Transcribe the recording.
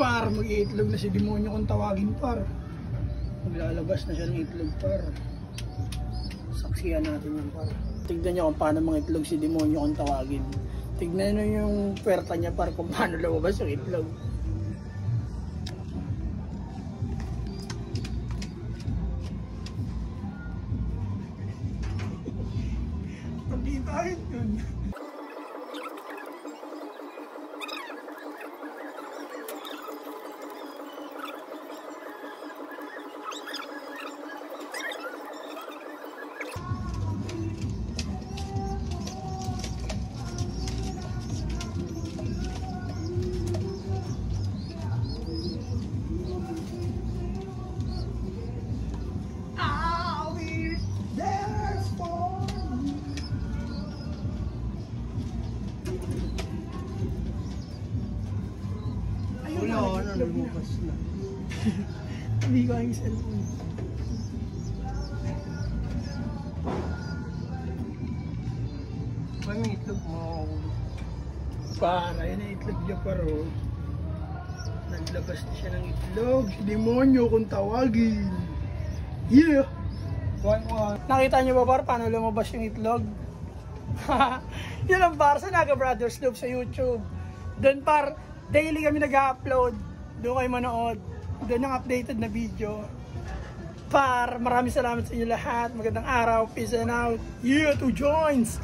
Par, mag-iitlog na si demonyo kung tawagin, par. Maglalabas na siya ng itlog, par. Saksiyan natin yan, par. Tignan niyo kung paano mangitlog si demonyo kung tawagin. Tignan niyo yung puwerta niya, par, kung paano lumabas yung itlog. Pagkitain yun. Wala na, lumabas na. Hindi ko yung cellphone. Paano yung itlog mo? Para, yun ang itlog niya, paro. Naglabas na siya ng itlog. Si demonyo kung tawagin. Yeah! Nakita niyo ba, par, paano lumabas yung itlog? Yun ang par sa Naga Brothers Loop sa YouTube. Doon, par, daily kami nag-upload. Doon kayo manood. Doon yung updated na video. Par, maraming salamat sa inyo lahat. Magandang araw. Peace and out. Yeah, 2 joints!